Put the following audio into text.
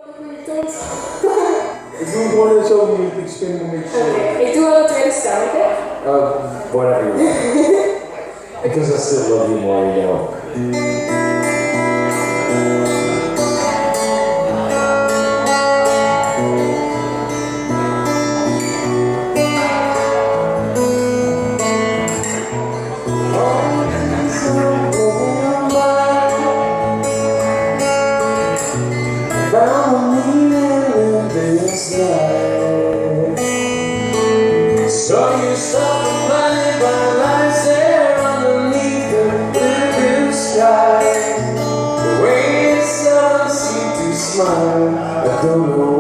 Ik doe gewoon zo niet, ik spin een beetje. Oké, ik doe wel de tweede stem, oké? Whatever you want. Because I still love you more, you know. So you stop blinded by lights there underneath the blue sky. The way it seldom seemed to smile, I don't know